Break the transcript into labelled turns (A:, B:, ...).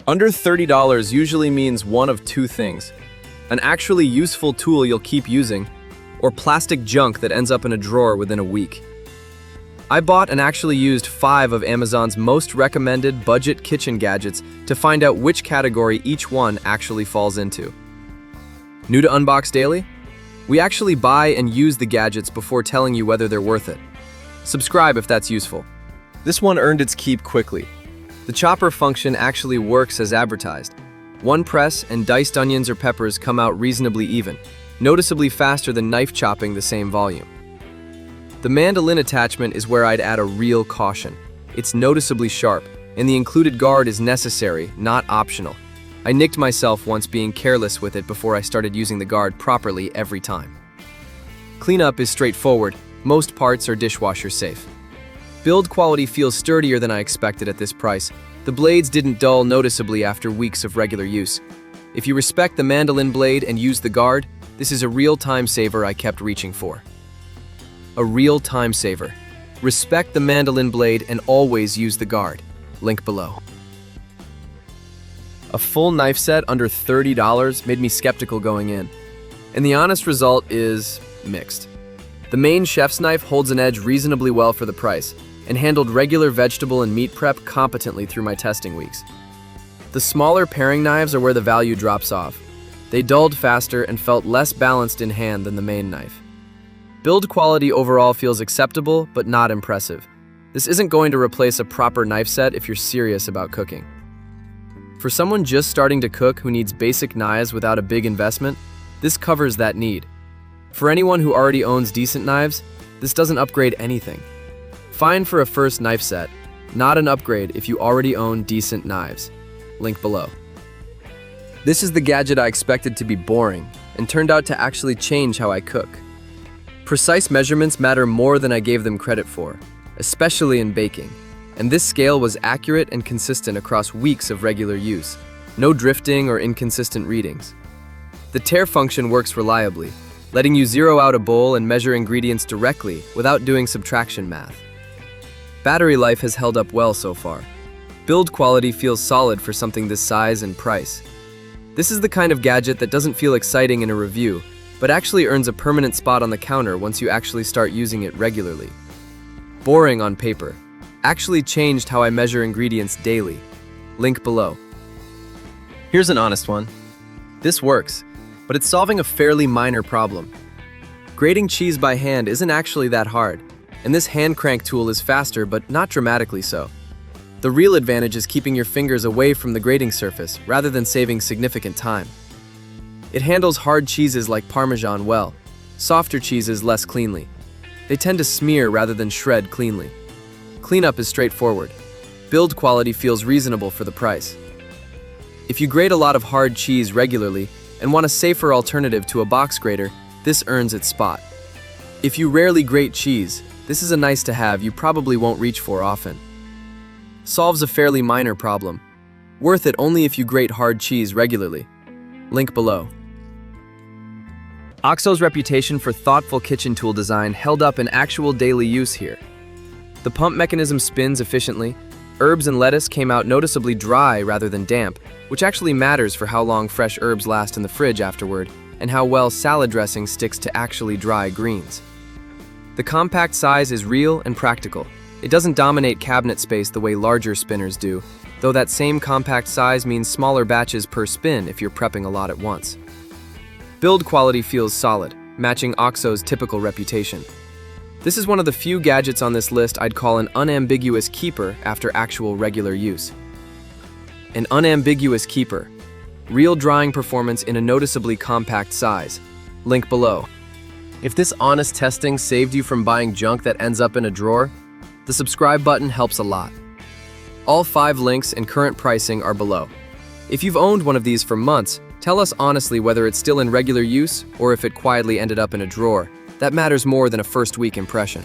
A: Under $30 usually means one of two things: an actually useful tool you'll keep using, or plastic junk that ends up in a drawer within a week. I bought and actually used 5 of Amazon's most recommended budget kitchen gadgets to find out which category each one actually falls into. New to Unbox Daily? We actually buy and use the gadgets before telling you whether they're worth it. Subscribe if that's useful. This one earned its keep quickly. The chopper function actually works as advertised. One press and diced onions or peppers come out reasonably even, noticeably faster than knife chopping the same volume. The mandolin attachment is where I'd add a real caution. It's noticeably sharp, and the included guard is necessary, not optional. I nicked myself once being careless with it before I started using the guard properly every time. Cleanup is straightforward. Most parts are dishwasher safe. Build quality feels sturdier than I expected at this price. The blades didn't dull noticeably after weeks of regular use. If you respect the mandolin blade and use the guard, this is a real time saver I kept reaching for. A real time saver. Respect the mandolin blade and always use the guard. Link below. A full knife set under $30 made me skeptical going in, and the honest result is mixed. The main chef's knife holds an edge reasonably well for the price, and handled regular vegetable and meat prep competently through my testing weeks. The smaller paring knives are where the value drops off. They dulled faster and felt less balanced in hand than the main knife. Build quality overall feels acceptable, but not impressive. This isn't going to replace a proper knife set if you're serious about cooking. For someone just starting to cook who needs basic knives without a big investment, this covers that need. For anyone who already owns decent knives, this doesn't upgrade anything. Fine for a first knife set, not an upgrade if you already own decent knives. Link below. This is the gadget I expected to be boring, and turned out to actually change how I cook. Precise measurements matter more than I gave them credit for, especially in baking, and this scale was accurate and consistent across weeks of regular use. No drifting or inconsistent readings. The tare function works reliably, letting you zero out a bowl and measure ingredients directly without doing subtraction math. Battery life has held up well so far. Build quality feels solid for something this size and price. This is the kind of gadget that doesn't feel exciting in a review, but actually earns a permanent spot on the counter once you actually start using it regularly. Boring on paper. Actually changed how I measure ingredients daily. Link below. Here's an honest one. This works, but it's solving a fairly minor problem. Grating cheese by hand isn't actually that hard, and this hand crank tool is faster, but not dramatically so. The real advantage is keeping your fingers away from the grating surface rather than saving significant time. It handles hard cheeses like Parmesan well, softer cheeses less cleanly. They tend to smear rather than shred cleanly. Cleanup is straightforward. Build quality feels reasonable for the price. If you grate a lot of hard cheese regularly and want a safer alternative to a box grater, this earns its spot. If you rarely grate cheese, this is a nice to have you probably won't reach for often. Solves a fairly minor problem. Worth it only if you grate hard cheese regularly. Link below. OXO's reputation for thoughtful kitchen tool design held up in actual daily use here. The pump mechanism spins efficiently. Herbs and lettuce came out noticeably dry rather than damp, which actually matters for how long fresh herbs last in the fridge afterward, and how well salad dressing sticks to actually dry greens. The compact size is real and practical. It doesn't dominate cabinet space the way larger spinners do, though that same compact size means smaller batches per spin if you're prepping a lot at once. Build quality feels solid, matching OXO's typical reputation. This is one of the few gadgets on this list I'd call an unambiguous keeper after actual regular use. An unambiguous keeper. Real drying performance in a noticeably compact size. Link below. If this honest testing saved you from buying junk that ends up in a drawer, the subscribe button helps a lot. All 5 links and current pricing are below. If you've owned one of these for months, tell us honestly whether it's still in regular use or if it quietly ended up in a drawer. That matters more than a first week impression.